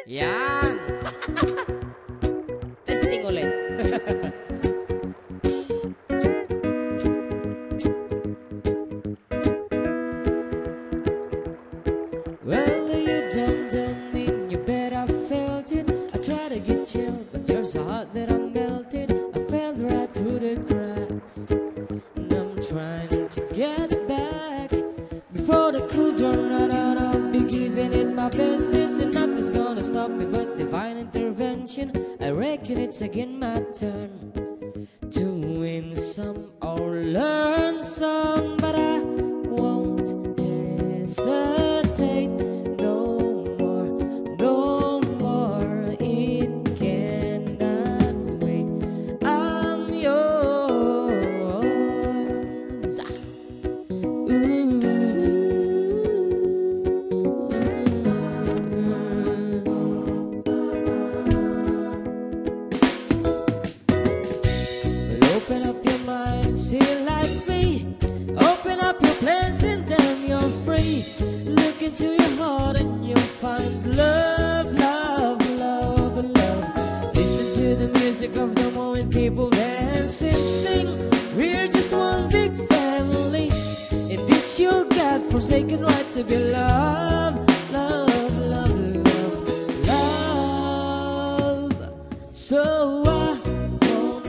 Yan. Testing ulit. Well, you done mean you bet I felt it. I try to get chill, but you're so hot that I'm melted. I fell right through the cracks, and I'm trying to get back before the cool run out. I'll be giving it my best. This and nothing's gonna stop me but divine intervention. I reckon it's again my turn to win some or learn some, but I won't hesitate no more, no more. It cannot wait. I'm yours. Ooh. Open up your mind, see like me. Open up your plans and then you're free. Look into your heart and you'll find love, love, love, love. Listen to the music of the moment, people dance and sing. We're just one big family, and it's your God-forsaken right to be loved, love, love, love, love. So I won't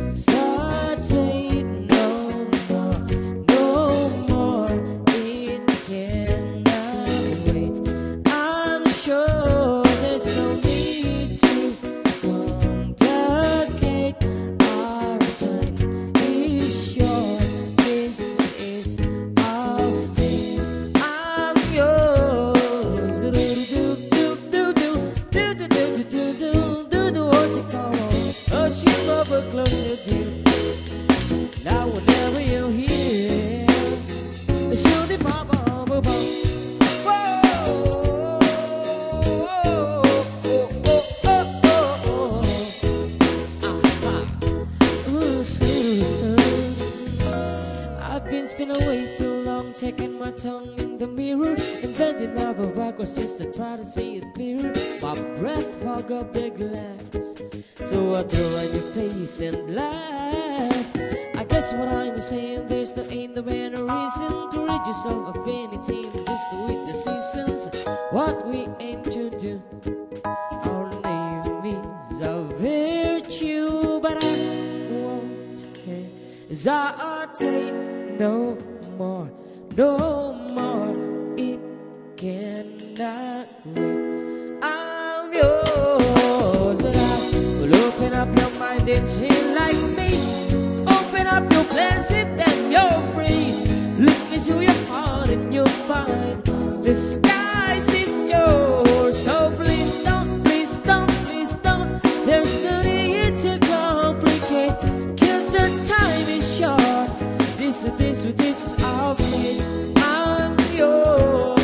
hesitate no more, no more. It cannot wait. I'm sure there's no need to complicate. Our time is short. This is our fate. I'm yours. Do do do do do do do do do do do do. Won't you come on? Hush you over closer, dear. Now whenever you're here, shoot the bop bop bop. Whoa, I've been spinning way too long, checking my tongue in the mirror and bending over backwards just to try to see it clearer. My breath fog up the glass, so I throw on your face and laugh. I guess what I'm saying, there's no ain't no better reason to rid yourself of anything just to with the seasons. What we aim to do, our name is a virtue, but I won't hesitate no more, no more. It cannot wait. I'm yours, and I will open up your mind and see like me. Open up your plans and then you're free. Look into your heart and you'll find the skies is yours. So please don't, please don't, please don't. There's no need to complicate, 'cause our time is short. This is our fate. I'm yours.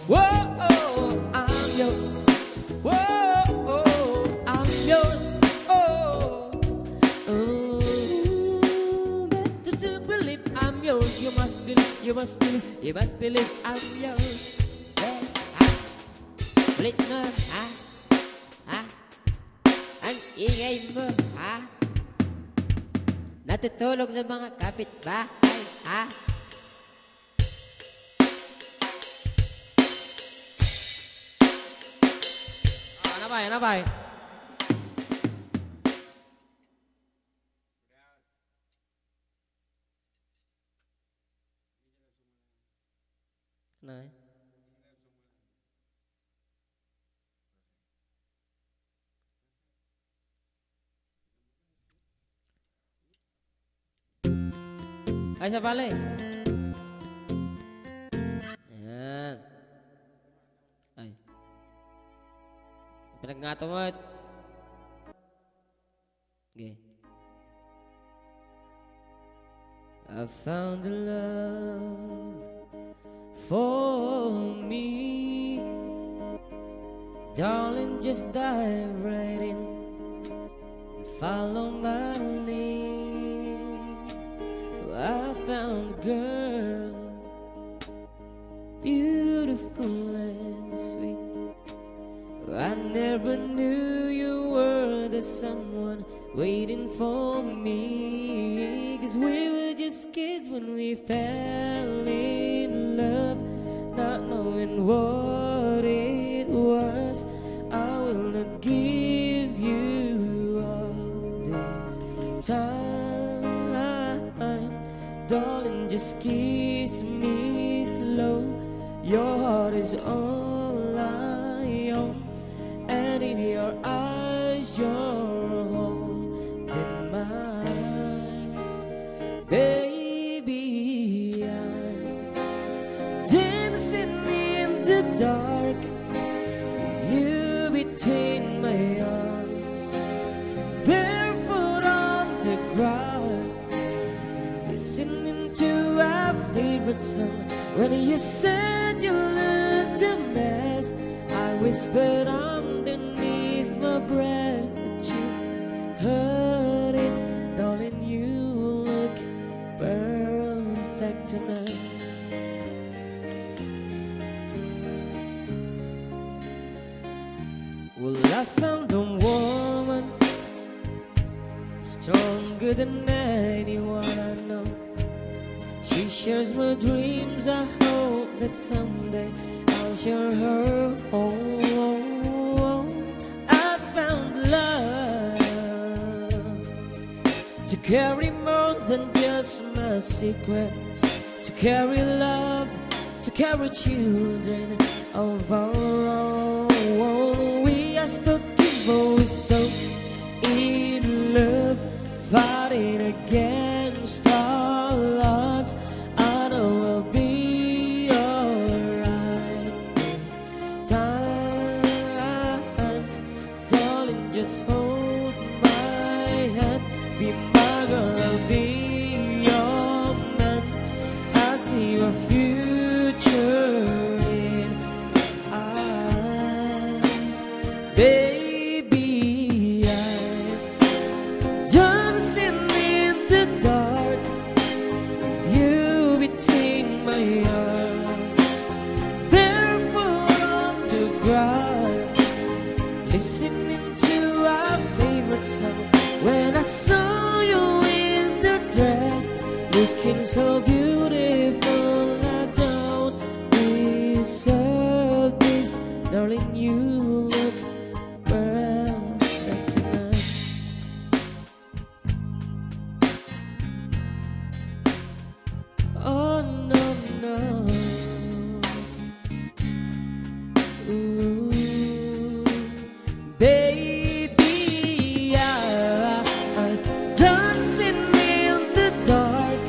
Whoa, I'm yours. Whoa, I'm yours. Oh, better to believe I'm yours. You must believe, you must believe, you must believe I'm yours. Believe mo, ha? Ha? Ang ingay mo, ha? Natutulog ng mga kapitbahay, ha? Ano ba? Này. Ay, sa pala eh. Ayan. Ay. Pinag-ngatumot. Okay. I found a love for me. Darling, just dive right in, follow my lead. I found a girl, beautiful and sweet. I never knew you were the someone waiting for me. 'Cause we were just kids when we fell in love, not knowing what it was. I will not give you all this time, darling, just kiss me slow. Your heart is all I own, and in your eyes you're holding mine. Baby, I'm dancing in the dark, you between my arms, barefoot on the grass, listening to our favorite song. When you said you looked a mess, I whispered underneath my breath that you heard it. Darling, you look perfect tonight. Well, I found a woman stronger than anyone I know. She shares my dreams. I hope that someday I'll share her home. I found love to carry more than just my secrets, to carry love, to carry children of our own. We are stuck in both, so in love, fighting against all odds. I know I'll be alright this time. Darling, just hold my hand, be my girl, I'll be your man. I see your future in eyes. Baby, I'm dancing in the dark, you between my arms, barefoot on the grass, listening to our favorite song. When I saw you in the dress, looking so beautiful, I don't deserve this. Darling, you look perfect tonight. Oh no, no. Ooh, baby, I'm dancing in the dark,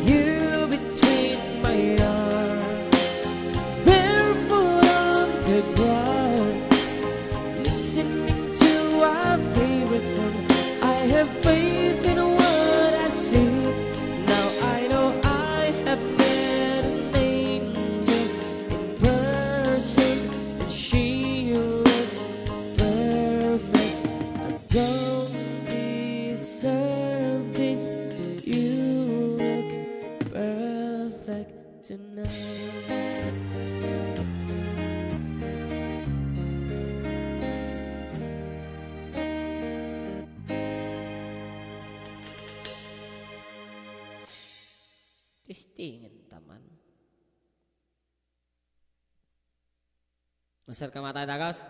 you between my arms, barefoot on the grass, listening to our favorite song. I have faith in what I see. Now I know I have met an angel in person, and she looks perfect. I don't deserve this, but you look perfect tonight. Testingin taman. Masar ka mata tagas.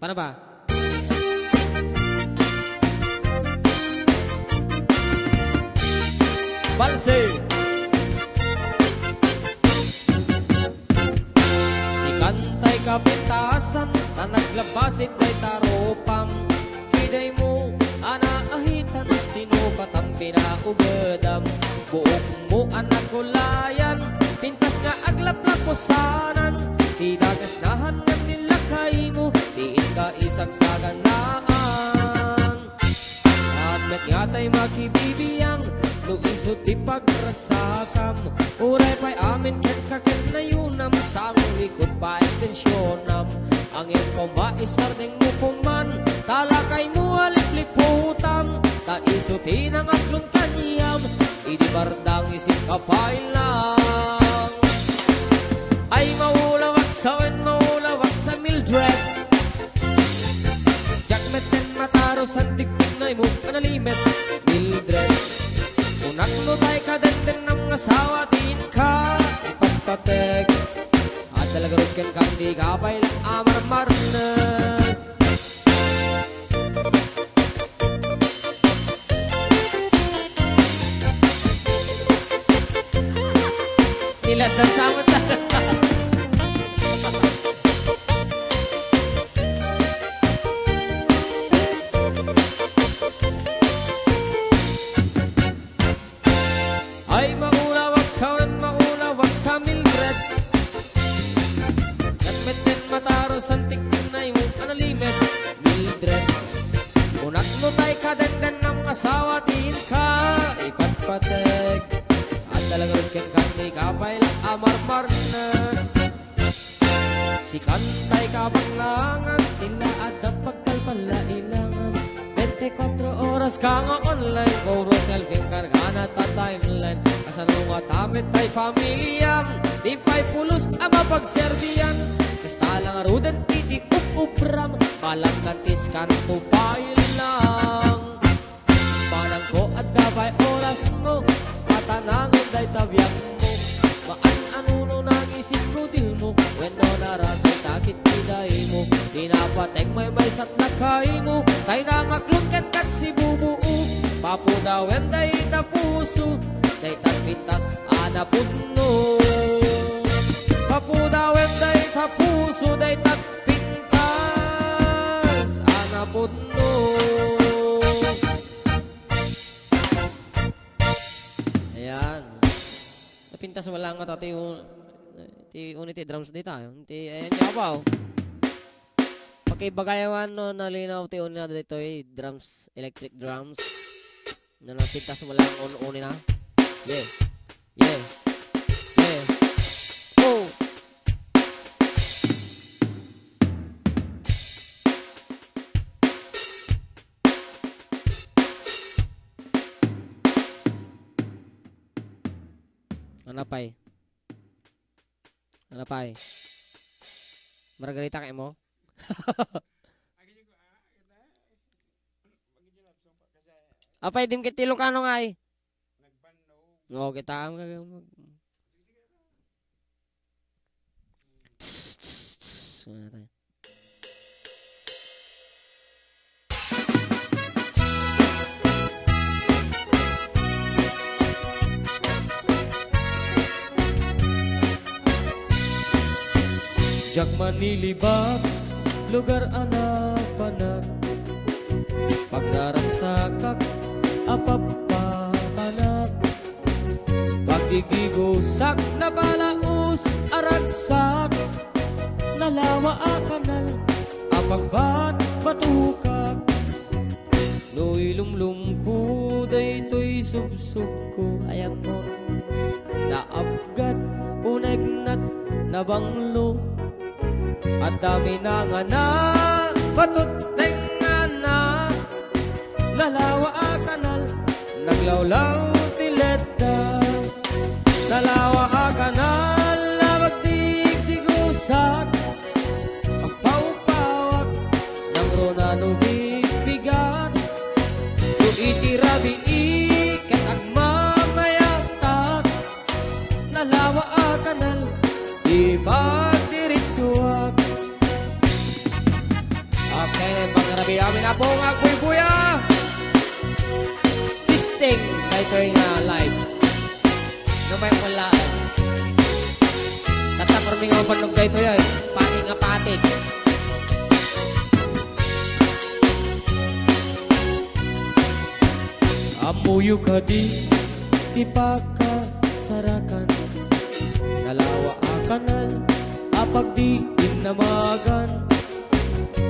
Paano ba? Balse. Si kantay kapintasan na naglabasit ay taropam. Kiday mo anaahitan, sino batang pinaugadam. Buok mo anak kulayan, pintas nga aglaplak ko sanan. Di dagas nahan nga nilakay mo, diin ka isagsagan naan. At met nga tayo makibibiyang, no isot di pagragsakam. Uray pa'y amin ket kaket na yunam, sang likod pa ekstensyonam. Ang iyong maisardeng mo kuman, talakay mo alipliputam. Ta isutin ang aklong kanyam, idi bardang isip kapailang. Ay maulawak sa Mildred, Jackmet and Mataros ang tiktik na imo kanalimet Mildred. Unak no tay ka denden ng asawa din ka ipagpatek. At talagarod ken kang di kapay lang amar-mar na. Ilat na samot na. Ay maulawak sa Mildred, Nagmeten Mataros ang tiktik na yung analimet Mildred. Unak no tay ka denden ng asawa din ka ipagpatek. At talagang ken kang kapay lang amar-mar na. Si kantay ka banglangan, tinaadap pagkalpalailangan. 24 oras ka nga online, puro selfie kargana ta timeline. Kasano nga tamit tay pamilyam, di pa'y pulos ama pagserbiyan. Kasta lang ruden titi upupram, palang natis kanto pa'y lang. Parang ko at dabay oras mo, patanangon day tabyang mo. Maan-ano nag-isip ko dil mo, when no narasay takit kiday mo. Dinapatek may sat lakay mo, tay nangaklong ket si bubuo. Papo daw en day tapuso, day tapitas anapudno. Papo daw en day tapuso, day tapitas anapudno. Ayan. Napintas wala nga tati uniti drums dito. Ayan niya ba? Pagkibagayawan no nalinaw ti una dito drums, electric drums. Na napintas wala ang uni na. Yeah. Yeah. Yeah. Oh. Anapay? Margarita kayo mo? Apay, dim kiti Ilocano nga eh. Oo, kita ang Wala tayo. Jak manilibak, lugar anak-anak, pagraransakak, apapapanak, pagigigusak na balaus, aragsak, nalawa a kanal, apagbat batukak, no ilumlum ko, daytoy subsub ko, ayam mo, naabgat, unegnat, nabanglo, at dami na nga na, patuteng nga na, nalawa a kanal, naglawlaw tileta, nalawa a kanal, nabagdig-digusak, pagpawpawak, nang ronano bigbigat, to itirabi ikat agmamayatak, nalawa a kanal, ipagdiritsuak. Okay, pangarabi amin na po nga kuy-kuya. Tisting, ito yung live. No may wala. Tataparming ang panog dito yan. Pati nga patig. Amuyo ka di pa ka sarakan. Nalawa a kanal, apag di inamagan.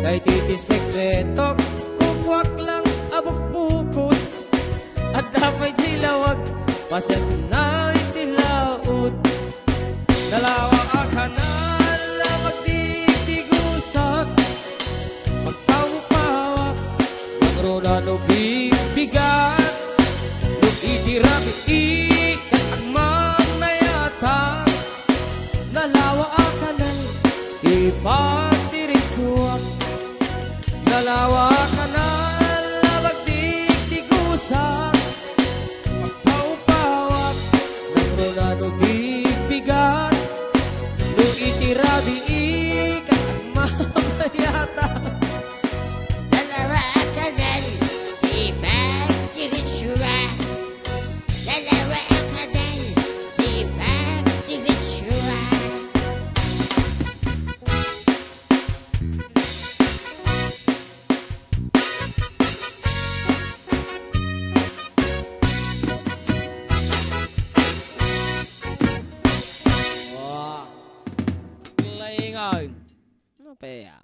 Kay titi sekreto kukwak lang abok bukod at dapat jilawag paset na itilaot dalawa akanan na magtitigusak magpawapawak ng ronano bibigat nung itirami ikat ang mamayatang dalawa akanan ipagdiritsuak dalawa akanan na magtitigusak magpawapawak ng ronano bibigat nung itirami ikat ang mamayatang dalawa akanan ipagdiritsuak dalawa akanan ipagdiritsuak. Wah, laingan. Ano pa ya?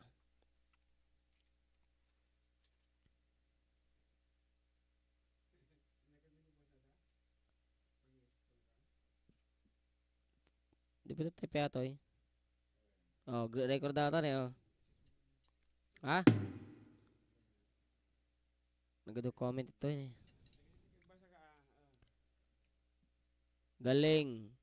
Di ba ito tayo to eh? Oh, record data na oh. Ha? Nagado comment ito eh. Galing.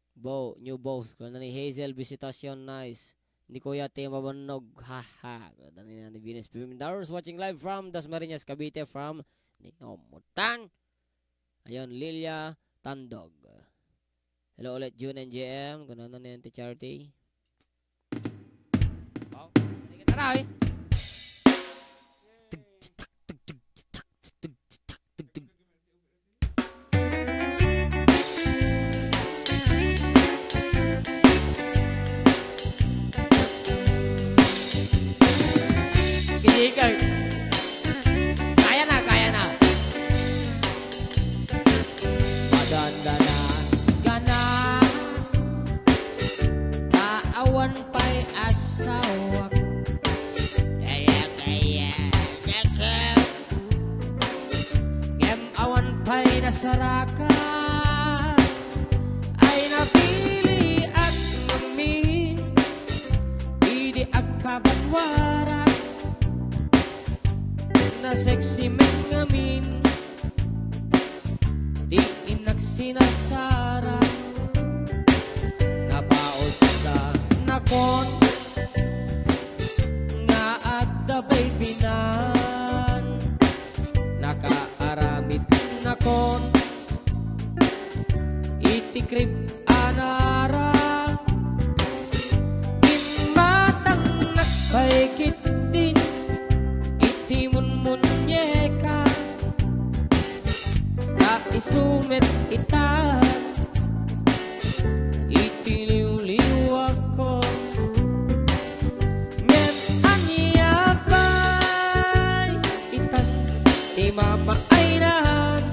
New boss. Kaya ni Hazel, visitation nice. Ni Kuya Tema Banog. Haha. Kaya ni Venus Pimendaros watching live from Dasmariñas, Cavite from Ningomutan. Ayun, Lilia Tandog. Hello ulit, June and JM. Kaya na ni Charity. Oh, hindi ka na eh. Kaya na, kaya na. Madandana gana taawan pa'y asawak Kaya nakaw ngem awan pa'y nasaraka ay napili at ngamin idi akabanwaran na sexy men ngamin di inaksinasara nabaos ka nakon nga adda baby nan nakaaramid nakon itikrip anara imatang nakbaykit din itimun munyeka na isumit itan itiliw-liw ako ngem anyabay itan imamaaynan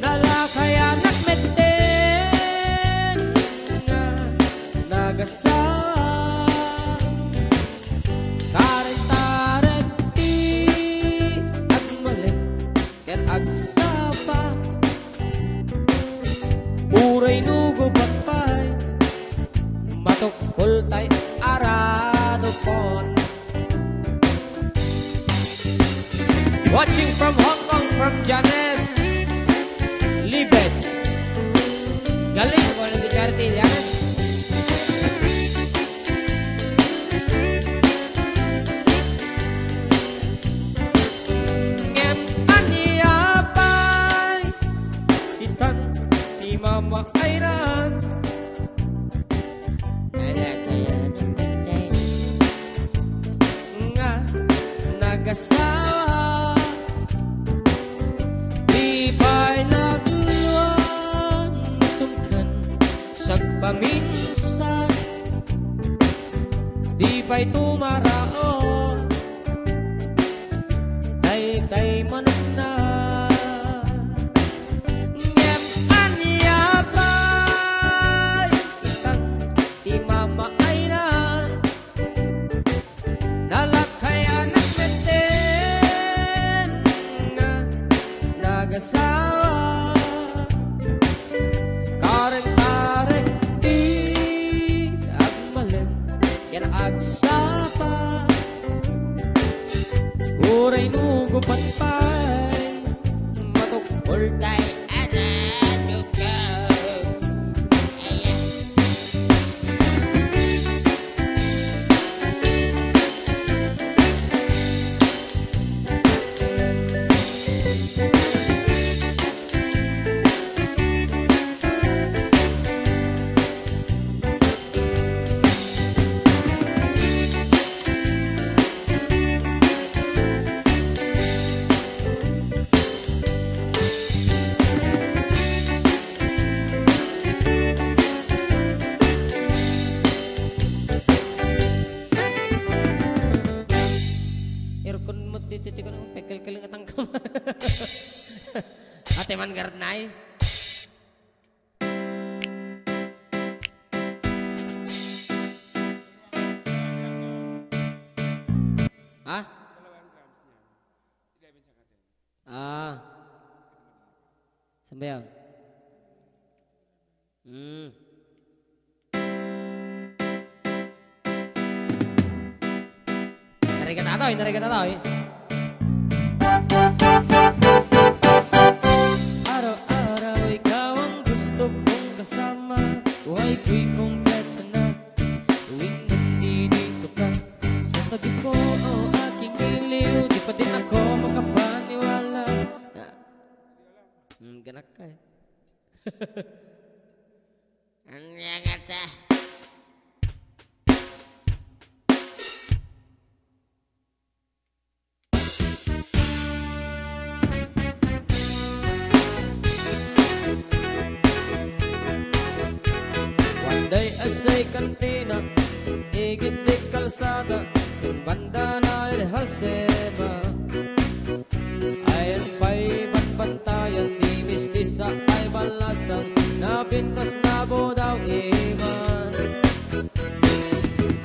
nalakaya nakmeten nga nagasa karet-tareti at malit ket agsapa uray nugo patpay matukol tay arado pon. Watching from Hong Kong from Janet Libet. Galing ko na si Charity Janet. Ngem aniyapay itan ni mama ayran nalakaya nakmeten nga nagasawa di ba'y nagluwan masungkan sagpaminsan di ba'y tumarao tay manok na ngem anyabay itan ti mama ayran yan agsapa uray nugo patpay matukol tayo Anano ka. Ayan. Irkon mo titi ko ng pekel-keling atang kam. Ate man garnay. Ha? Ah. Sambayang. Narigat atoy. Araw-araw ikaw ang gusto kong kasama. Buhay ko'y kompleto na tuwing nandito ka sa tabi ko, oh aking iliw. Di pa din ako makapaniwala na ganak ka eh. Ang yagata. One day asay kantina sa igit di kalsada sa banda na ilhasema ayan pa'y banbantayan di mistisa ay balasang napintas na bodaw iman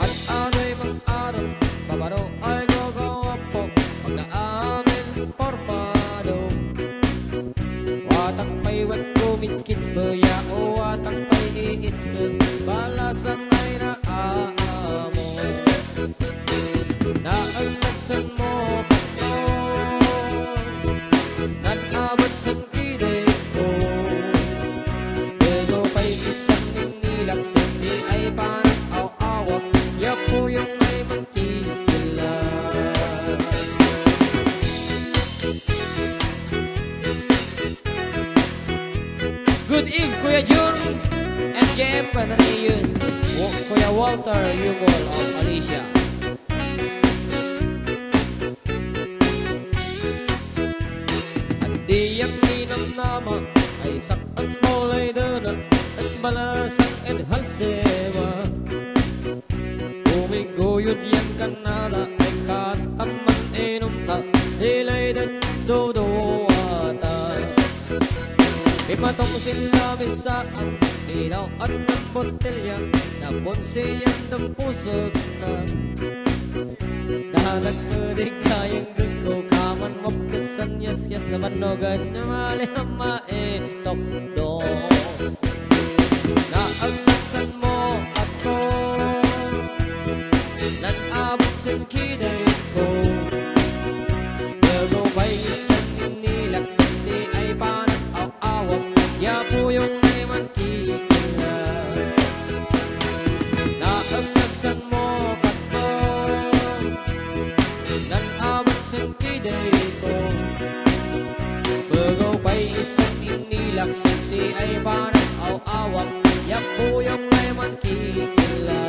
at ano'y mang-araw pabaro ay gogawa po pag naamin pormado watang pa'y wat kumikit baya o watang pa'y iitkot balasang ay naaamo naagtagsan mo ako nag-abot sa kilig ko pero pa'y isang ninilang sexy ay parang aw-awak yapo yung may magkikila. Good eve, Kuya Jun and JM pa na yun. Kuya Walter Yumol of Alicia. At diyak ninang nama ay saktan molay doon at balasang edhalsewa. Umiguyod yang kanala ay kataman inumta ilay dan dodoata. Imatong sila misaan ilaw at ng botelya na bonsiyan ng pusot na dalag ko di kayang ko kaman mapkasan yas na manogan na malihama itok do naagtaksan mo ako nag-abot sa kiday ko pero ba'y isang inilak sexy ay parang aw-awak yapo yung may mankikila naagtaksan mo ako nag-abot sa kiday ko pero ba'y isang inilak sexy ay parang aw-awak yapo yung may mankikila.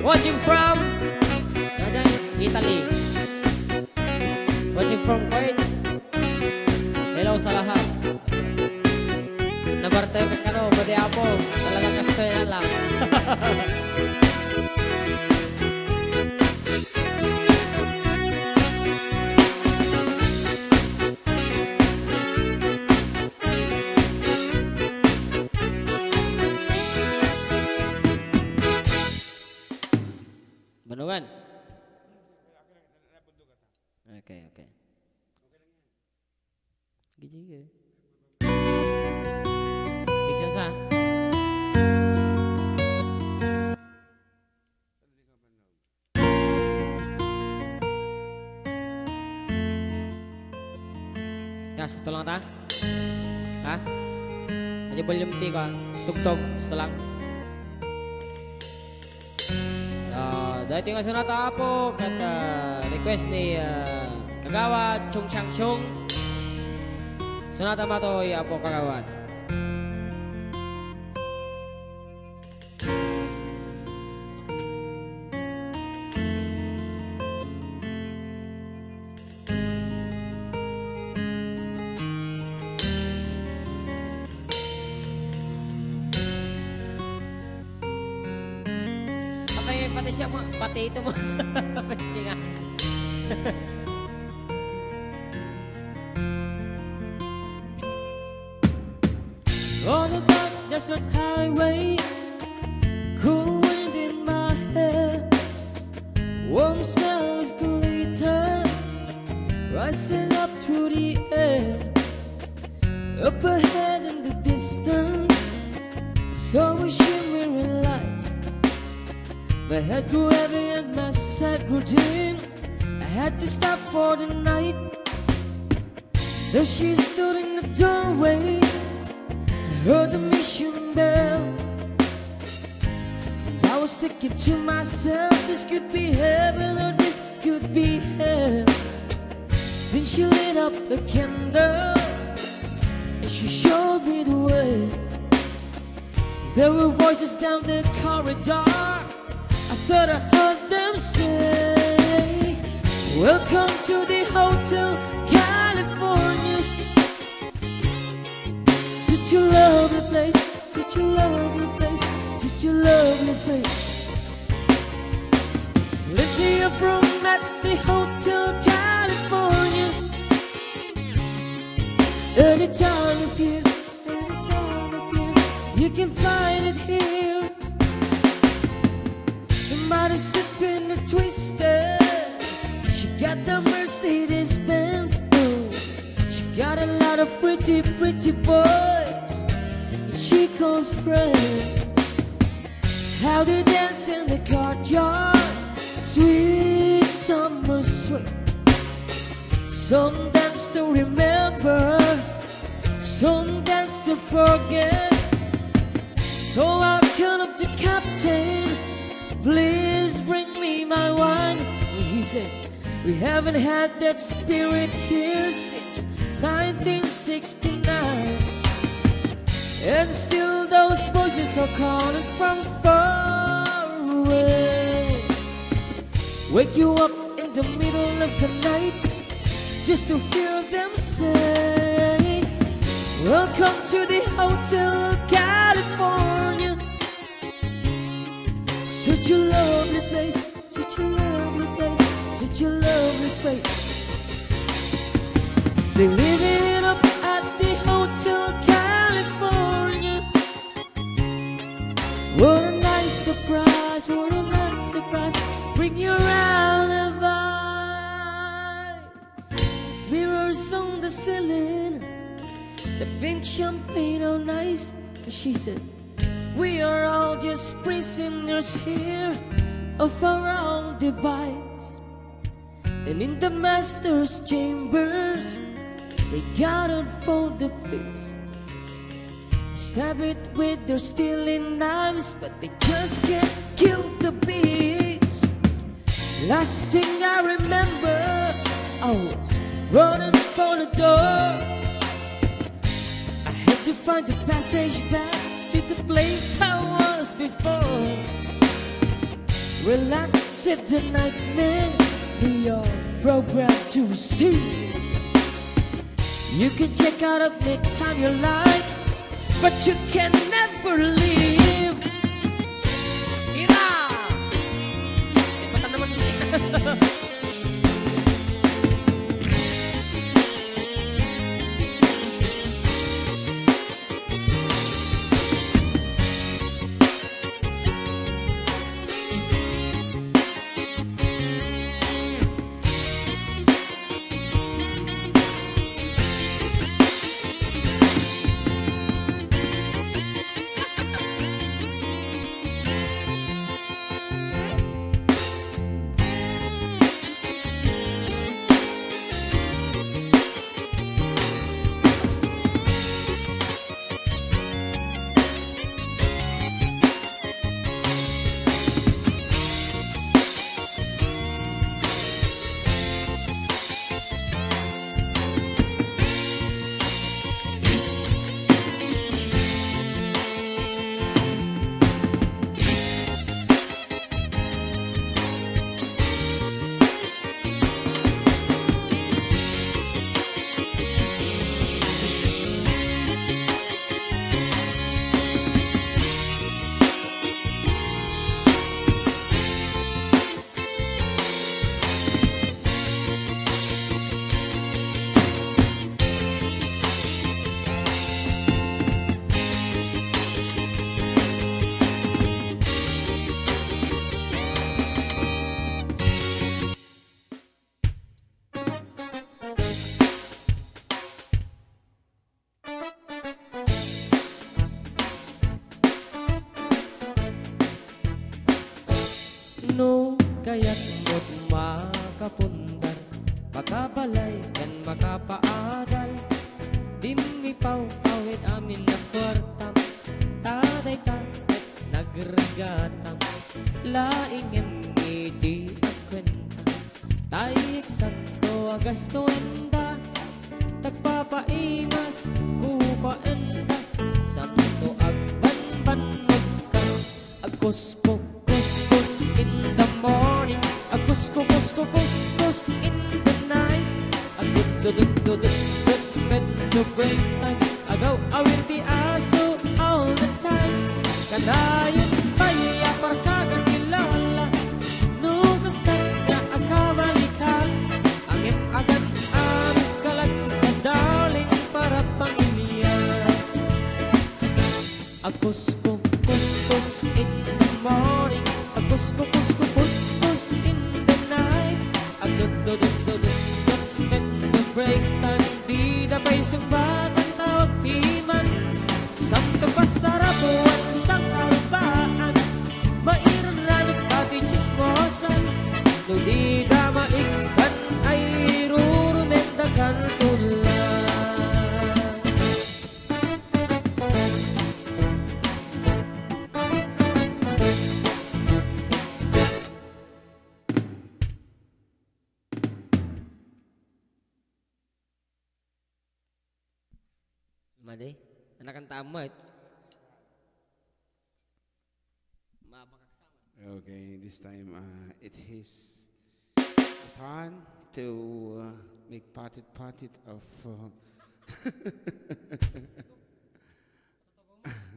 Watching from Italy. Watching from Kuwait. Hello sa lahat. Nabarte ka no, badi apo. Talaga Kastaya lang. Bandungan. Okay. Gigi. Kas, ito lang ta? Ha? Aja volume T ko. Tugtog, ito lang. Dahil tinggal sunata po kata request ni Kagawad Chung Chang Chung. Sunata matoy apo Kagawad. Pati siya mo, pati ito mo. Pati nga. On the dark desert highway, cool wind in my hair, warm smell of glitters rising up through the air. Up ahead in the distance, I saw a shimmering light. My head grew heavy and my sight grew dim. I had to stop for the night. There she stood in the doorway. I heard the mission bell, and I was thinking to myself, this could be heaven or this could be hell. Then she lit up a candle and she showed me the way. There were voices down the corridor. I thought I heard them say, welcome to the Hotel California. Such a lovely place, such a lovely place, such a lovely place. Let's see you from at the Hotel California. Anytime of year, you can find it here. Somebody sipping a twister. She got the Mercedes Benz. Oh, she got a lot of pretty, pretty boys that she calls friends. How they dance in the courtyard, sweet summer sweet. Some dance to remember, some dance to forget. So I called up the captain, please bring me my wine. He said, we haven't had that spirit here since 1969. And still those voices are calling from far away. Wake you up in the middle of the night just to hear them say, welcome to the Hotel California. Such a lovely place, such a lovely place, such a lovely place. They live it up at the Hotel California. What a nice surprise, what a nice surprise. Bring your alibis. Mirrors on the ceiling, the pink champagne on ice. And she said, we are all just prisoners here of our own device. And in the master's chambers, they gathered for the feast. Stab it with their stealing knives, but they just can't kill the beast. Last thing I remember, I was running for the door. I had to find the passage back to the place I was before. Relax at the night, man, we are programmed to see. You can check out at any time you like, but you can never leave. Ira! Mata naman music. sa amin na kwartam, taday-taday nagregatang, laing ngiti ang kwenta, tayo eksakto agasto enda, tagpapaimas kupaenda, sakto agban-banog ka, agkusko kuskus in the morning, agkusko kusko kuskus in the night, agdudududududud medyo break time, agaw awir ti aso all the time, kanayon paya parkagan kilala, nugas na akabalikan, angin agad amis kalag na darling para pamilya, agkusko kuskus in the morning, agkusko kusko kuskus in the night, agdududududud medyo break time, di na pa'y sumbatan tawag piman, santo pasarapuan sang karubaan, mairan ranig pati chismosan, no di na maikban ay rurumendagan tulan. Made, anakan tamat. Okay, this time it is time to make part of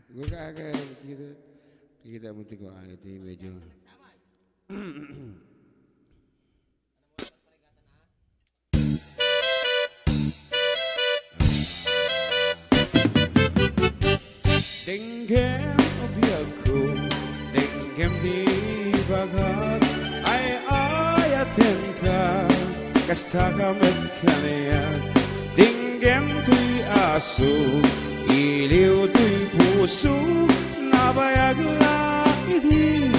gue kagak kita mesti kok itu medyo Denggem obiakku, denggem di bagat, ay ayatin ka, kastaka medkanaya, denggem tuy aso, iliw tuy puso, nabayag la iti,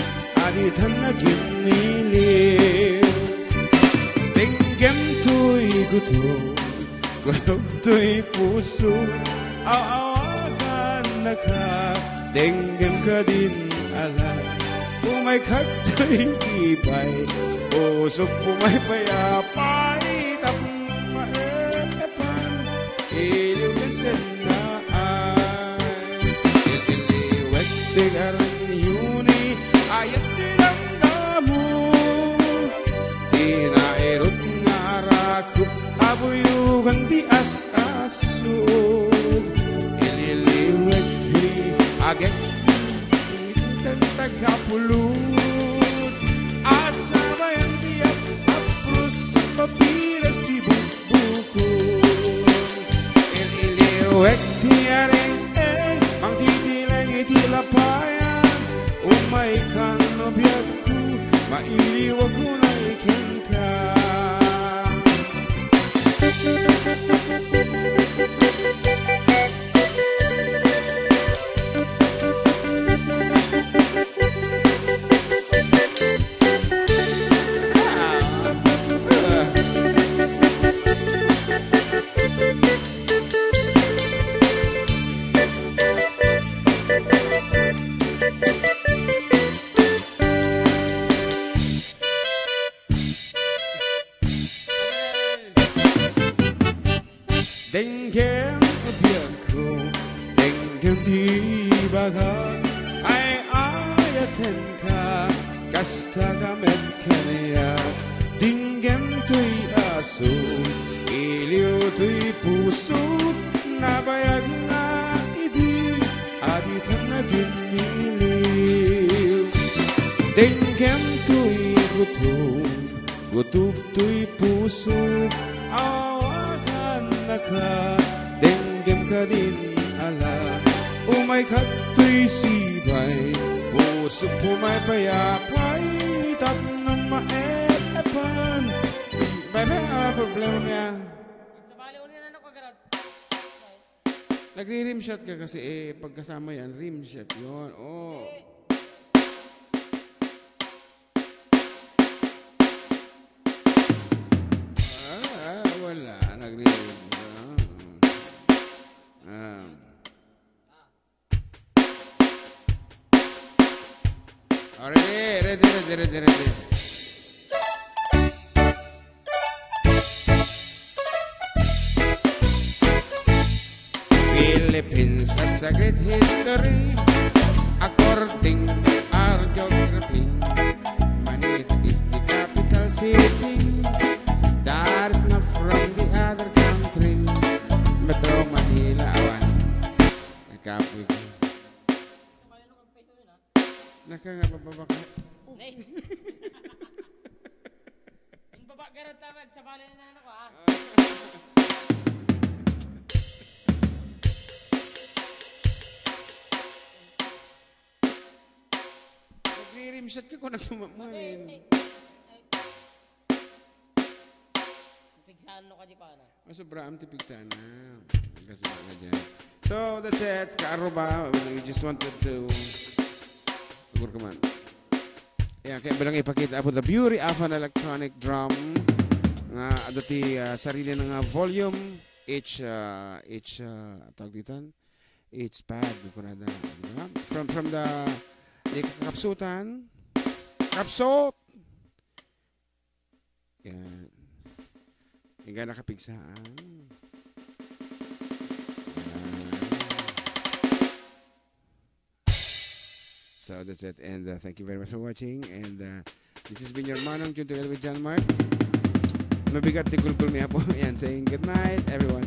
aditan na giniliw. Denggem tuy gutom, gutom tuy puso, naka denggem ka din ala umay kato'y tibay usok umay payapay tapong maepan iliw ka sanaan ililiwag tigaran yuni ayat nilang damo tinairot nga rakop abuyugan di as-aso agak tagapulot asa ba yang tiap apros papiras di buku ililiwek tiareng mang titilang itilapayan umay kan nobyaku mailiwag ko na ikin ka denggem obiakku, denggem di bagat, ay ayatin ka, kastaka medkanaya, denggem tuy aso, iliw tuy puso, nabayag na iti, aditan na giniliw. Denggem tuy gutom, gutom tuy puso, naka denggem ka din ala umay kato'y sibay puso pumay payapay tap na maepan bebe problema niya Sabali ulit na nakagarad. nagri-rim shot ka kasi pagkasama yan rim shot yun wala nagri-rim Oh, ready. Philippines has a great history. According to our geography, Manila is the capital city. That is not from the other country. Metro Manila, awan. Nakapoy ko. Nakangababa ka. Yung baba garot tamad, sa bala na ako ha. Nagre-rimshot ka kung nagtumamuhin. Pigsahan ka di pa na. Sobra ang tipig sana. Kasi na dyan. So, that's it. KARRUBA. We just wanted to... Siguro ka man. Ayan, kaya bilang ipakita po the beauty of an electronic drum. Nga, adati sarili ng volume. Each tawag ditan. Each pad. From the kapsutan. Kapsot! Yan. Yung gana kapigsaan. So that's it. And thank you very much for watching. And this has been your Manong June together with John Mark. Mabigat di kulkul niya po. Yan, saying good night, everyone.